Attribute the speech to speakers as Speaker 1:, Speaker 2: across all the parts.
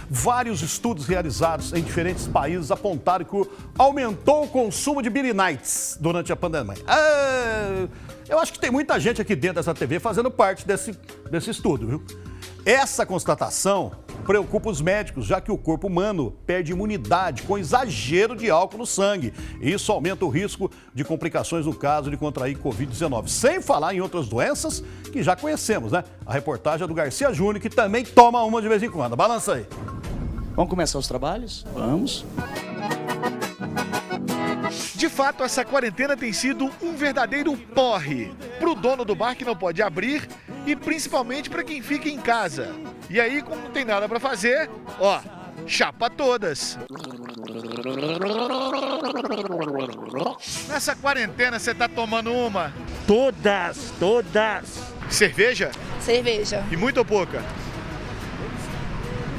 Speaker 1: Vários estudos realizados em diferentes países apontaram que aumentou o consumo de Beer Nights durante a pandemia. Eu acho que tem muita gente aqui dentro dessa TV fazendo parte desse estudo, viu? Essa constatação preocupa os médicos, já que o corpo humano perde imunidade com exagero de álcool no sangue. E isso aumenta o risco de complicações no caso de contrair Covid-19. Sem falar em outras doenças que já conhecemos, né? A reportagem é do Garcia Júnior, que também toma uma de vez em quando. Balança aí.
Speaker 2: Vamos começar os trabalhos? Vamos.
Speaker 3: De fato, essa quarentena tem sido um verdadeiro porre para o dono do bar que não pode abrir e principalmente para quem fica em casa. E aí, como não tem nada para fazer, ó, chapa todas. Nessa quarentena você tá tomando uma?
Speaker 4: Todas.
Speaker 3: Cerveja?
Speaker 5: Cerveja.
Speaker 3: E muito ou pouca?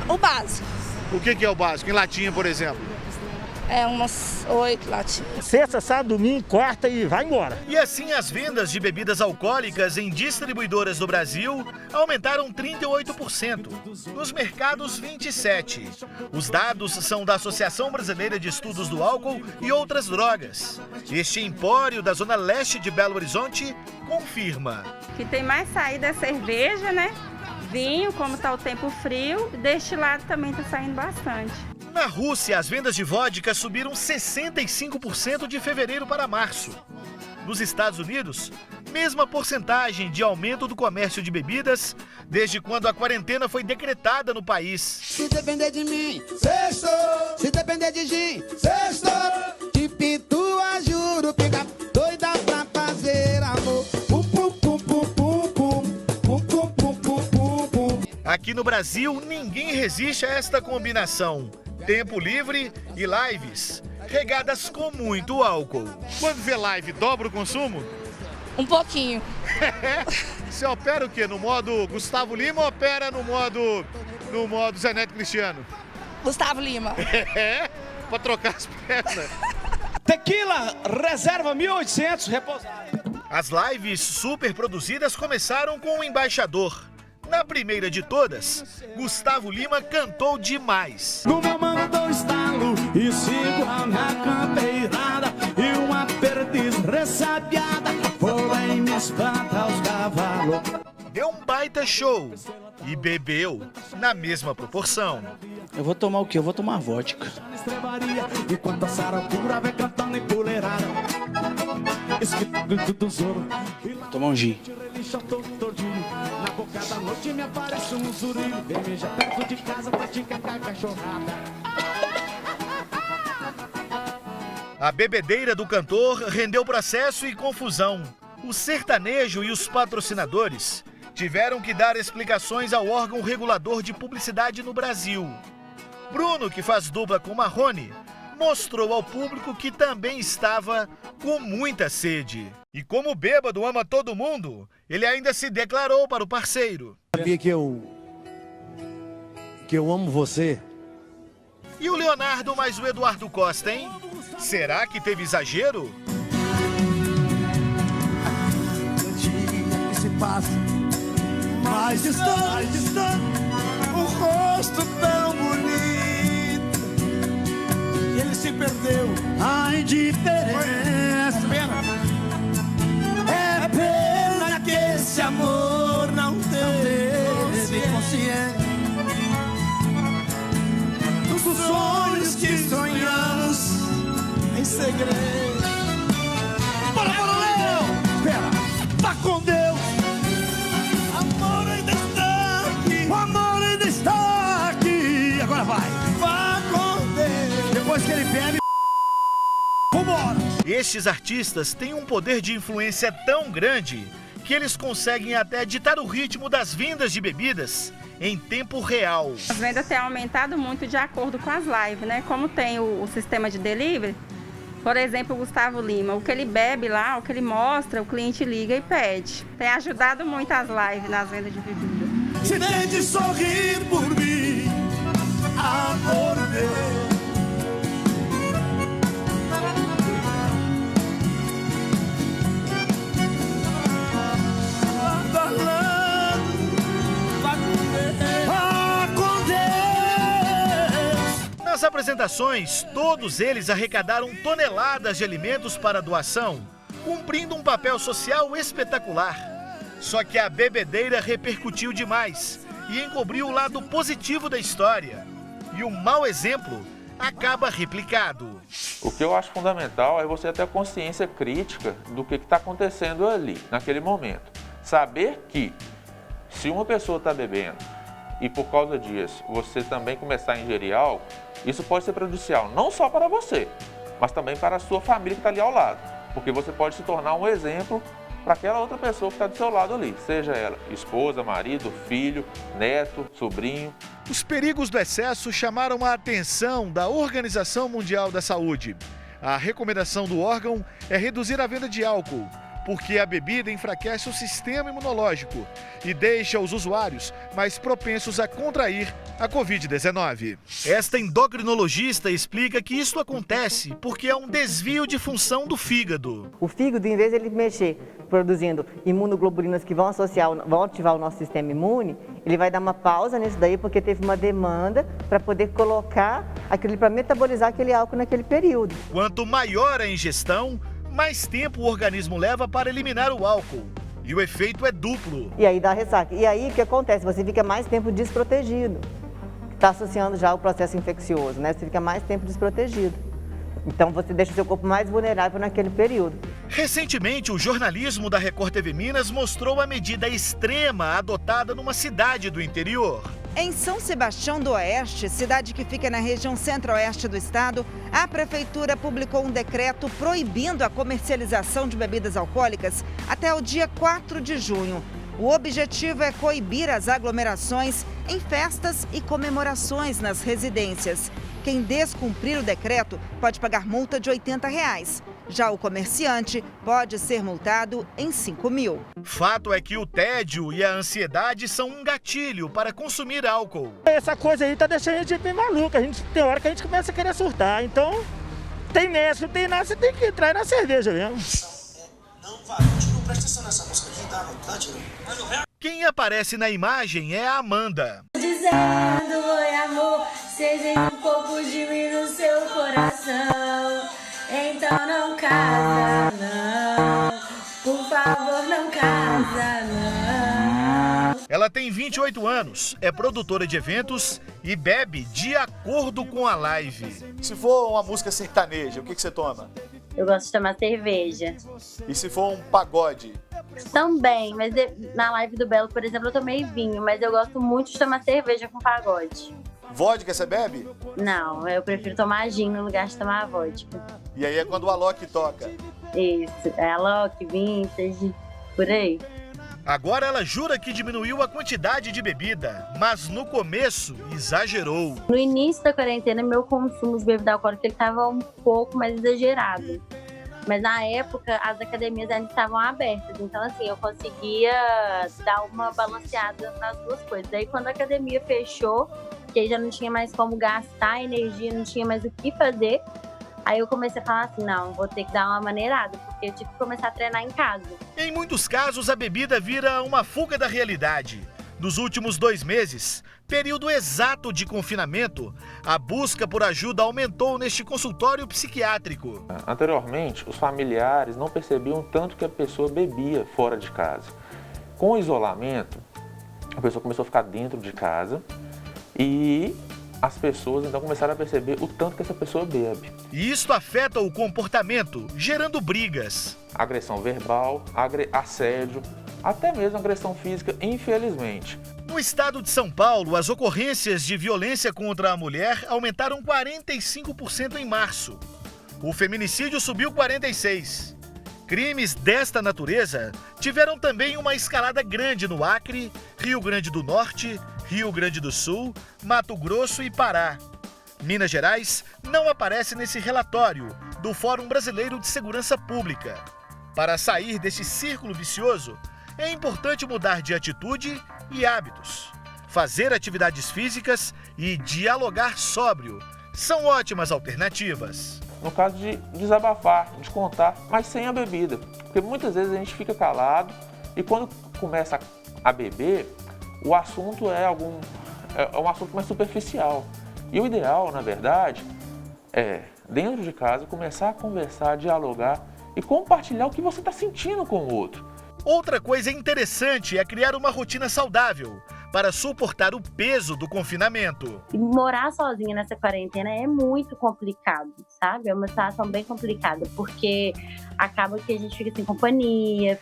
Speaker 5: O básico.
Speaker 3: O que é o básico? Em latinha, por exemplo?
Speaker 5: É umas 8 latinhas.
Speaker 4: Sexta, sábado, domingo, quarta e vai embora.
Speaker 3: E assim as vendas de bebidas alcoólicas em distribuidoras do Brasil aumentaram 38%. Nos mercados, 27%. Os dados são da Associação Brasileira de Estudos do Álcool e Outras Drogas. Este empório da zona leste de Belo Horizonte confirma.
Speaker 6: Que tem mais saída é cerveja, né? Vinho, como está o tempo frio, deste lado também está saindo bastante.
Speaker 3: Na Rússia, as vendas de vodka subiram 65% de fevereiro para março. Nos Estados Unidos, mesma porcentagem de aumento do comércio de bebidas desde quando a quarentena foi decretada no país.
Speaker 7: Se depender de mim, sexto. Se depender de gin, sexto. De pintura, juro, fica doida pra fazer amor.
Speaker 3: Aqui no Brasil, ninguém resiste a esta combinação. Tempo livre e lives, regadas com muito álcool. Quando vê live, dobra o consumo?
Speaker 5: Um pouquinho.
Speaker 3: Você opera o quê? No modo Gustavo Lima ou opera no modo Zé Neto Cristiano?
Speaker 5: Gustavo Lima.
Speaker 3: É? Pra trocar as pernas.
Speaker 2: Tequila, reserva 1.800, repousado.
Speaker 3: As lives super produzidas começaram com o embaixador. Na primeira de todas, Gustavo Lima cantou demais.
Speaker 7: No meu mano dou estalo e sigo a minha campeirada. E uma perdiz ressabiada porém me espanta os cavalos.
Speaker 3: Deu um baita show e bebeu na mesma proporção.
Speaker 2: Eu vou tomar o quê? Eu vou tomar vodka.
Speaker 7: Enquanto a saracura vai cantando em puleirada.
Speaker 2: Vou tomar um gin.
Speaker 7: Na boca da noite me aparece um zurilo. Vermelha perto de casa pra te cantar cachorrada.
Speaker 3: A bebedeira do cantor rendeu processo e confusão. O sertanejo e os patrocinadores tiveram que dar explicações ao órgão regulador de publicidade no Brasil. Bruno, que faz dupla com Marrone, mostrou ao público que também estava com muita sede. E como o bêbado ama todo mundo, ele ainda se declarou para o parceiro.
Speaker 8: Sabia que eu amo você?
Speaker 3: E o Leonardo mais o Eduardo Costa, hein? Será que teve exagero?
Speaker 7: Que se passa mais distante, o rosto tão bonito. E ele se perdeu. A indiferença. É pena que esse amor não teve consciência dos sonhos que sonhamos em segredo. Bora, Leão! Espera, vá com Deus! O amor ainda está aqui! O amor ainda está aqui! Agora vai! Vá com Deus! Depois que ele bebe, vambora!
Speaker 3: Estes artistas têm um poder de influência tão grande que eles conseguem até ditar o ritmo das vendas de bebidas em tempo real.
Speaker 6: As vendas têm aumentado muito de acordo com as lives, né? Como tem o sistema de delivery, por exemplo, o Gustavo Lima, o que ele bebe lá, o que ele mostra, o cliente liga e pede. Tem ajudado muito as lives nas vendas de bebida.
Speaker 7: Se tente sorrir por mim, amor meu. Vá com Deus.
Speaker 3: Nas apresentações, todos eles arrecadaram toneladas de alimentos para doação, cumprindo um papel social espetacular. Só que a bebedeira repercutiu demais e encobriu o lado positivo da história. E o mau exemplo acaba replicado.
Speaker 8: O que eu acho fundamental é você ter a consciência crítica do que está acontecendo ali, naquele momento. Saber que se uma pessoa está bebendo e por causa disso você também começar a ingerir álcool, isso pode ser prejudicial não só para você, mas também para a sua família que está ali ao lado. Porque você pode se tornar um exemplo para aquela outra pessoa que está do seu lado ali, seja ela esposa, marido, filho, neto, sobrinho.
Speaker 3: Os perigos do excesso chamaram a atenção da Organização Mundial da Saúde. A recomendação do órgão é reduzir a venda de álcool, porque a bebida enfraquece o sistema imunológico e deixa os usuários mais propensos a contrair a Covid-19. Esta endocrinologista explica que isso acontece porque é um desvio de função do fígado.
Speaker 9: O fígado, em vez de ele mexer produzindo imunoglobulinas que vão ativar o nosso sistema imune, ele vai dar uma pausa nisso daí porque teve uma demanda para poder colocar aquele, para metabolizar aquele álcool naquele período.
Speaker 3: Quanto maior a ingestão, mais tempo o organismo leva para eliminar o álcool. E o efeito é duplo.
Speaker 9: E aí dá ressaca. E aí o que acontece? Você fica mais tempo desprotegido. Está associando já o processo infeccioso, né? Você fica mais tempo desprotegido. Então você deixa o seu corpo mais vulnerável naquele período.
Speaker 3: Recentemente, o jornalismo da Record TV Minas mostrou a medida extrema adotada numa cidade do interior.
Speaker 10: Em São Sebastião do Oeste, cidade que fica na região centro-oeste do estado, a prefeitura publicou um decreto proibindo a comercialização de bebidas alcoólicas até o dia 4 de junho. O objetivo é coibir as aglomerações em festas e comemorações nas residências. Quem descumprir o decreto pode pagar multa de R$ 80. Já o comerciante pode ser multado em 5 mil.
Speaker 3: Fato é que o tédio e a ansiedade são um gatilho para consumir álcool.
Speaker 4: Essa coisa aí tá deixando a gente bem maluca. Tem hora que a gente começa a querer surtar. Então, tem médico, tem nada, você tem que entrar na cerveja mesmo.
Speaker 7: Não, vai, não presta atenção nessa música aqui, tá, tio?
Speaker 3: Quem aparece na imagem é a Amanda.
Speaker 11: Dizendo, oi amor, seja um pouco de mim no seu coração. Então não casa, não. Por favor, não casa, não.
Speaker 3: Ela tem 28 anos, é produtora de eventos e bebe de acordo com a live.
Speaker 12: Se for uma música sertaneja, o que você toma?
Speaker 11: Eu gosto de tomar cerveja.
Speaker 12: E se for um pagode?
Speaker 11: Também, mas na live do Belo, por exemplo, eu tomei vinho, mas eu gosto muito de tomar cerveja com pagode.
Speaker 12: Vodka você bebe?
Speaker 11: Não, eu prefiro tomar gin no lugar de tomar vodka.
Speaker 12: E aí é quando o Alok toca?
Speaker 11: Isso, é Alok, Vintage, por aí.
Speaker 3: Agora ela jura que diminuiu a quantidade de bebida, mas no começo exagerou.
Speaker 11: No início da quarentena, meu consumo de bebida alcoólica estava um pouco mais exagerado. Mas na época, as academias ainda estavam abertas. Então, assim, eu conseguia dar uma balanceada nas duas coisas. Aí, quando a academia fechou, que aí já não tinha mais como gastar energia, não tinha mais o que fazer, aí eu comecei a falar assim, não, vou ter que dar uma maneirada, porque eu tive que começar a treinar em casa.
Speaker 3: Em muitos casos, a bebida vira uma fuga da realidade. Nos últimos 2 meses, período exato de confinamento, a busca por ajuda aumentou neste consultório psiquiátrico.
Speaker 8: Anteriormente, os familiares não percebiam tanto que a pessoa bebia fora de casa. Com o isolamento, a pessoa começou a ficar dentro de casa e as pessoas então começaram a perceber o tanto que essa pessoa bebe.
Speaker 3: E isso afeta o comportamento, gerando brigas.
Speaker 8: Agressão verbal, assédio, até mesmo agressão física, infelizmente.
Speaker 3: No estado de São Paulo, as ocorrências de violência contra a mulher aumentaram 45% em março. O feminicídio subiu 46%. Crimes desta natureza tiveram também uma escalada grande no Acre, Rio Grande do Norte, Rio Grande do Sul, Mato Grosso e Pará. Minas Gerais não aparece nesse relatório do Fórum Brasileiro de Segurança Pública. Para sair desse círculo vicioso, é importante mudar de atitude e hábitos. Fazer atividades físicas e dialogar sóbrio são ótimas alternativas.
Speaker 8: No caso de desabafar, de contar, mas sem a bebida. Porque muitas vezes a gente fica calado e quando começa a beber, o assunto é um assunto mais superficial. E o ideal, na verdade, é, dentro de casa, começar a conversar, dialogar e compartilhar o que você está sentindo com o outro.
Speaker 3: Outra coisa interessante é criar uma rotina saudável para suportar o peso do confinamento.
Speaker 11: E morar sozinha nessa quarentena é muito complicado, sabe? É uma situação bem complicada, porque acaba que a gente fica sem companhia,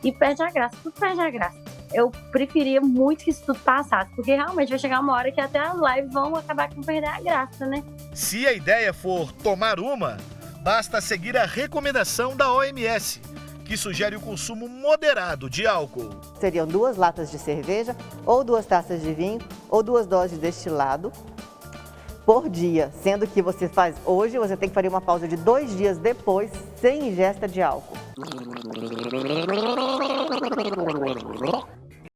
Speaker 11: e perde a graça, tudo perde a graça. Eu preferia muito que isso tudo passasse, porque realmente vai chegar uma hora que até as lives vão acabar com perder a graça, né?
Speaker 3: Se a ideia for tomar uma, basta seguir a recomendação da OMS, que sugere o consumo moderado de álcool.
Speaker 9: Seriam 2 latas de cerveja, ou 2 taças de vinho, ou 2 doses de destilado por dia. Sendo que você faz hoje, você tem que fazer uma pausa de 2 dias depois, sem ingesta de álcool.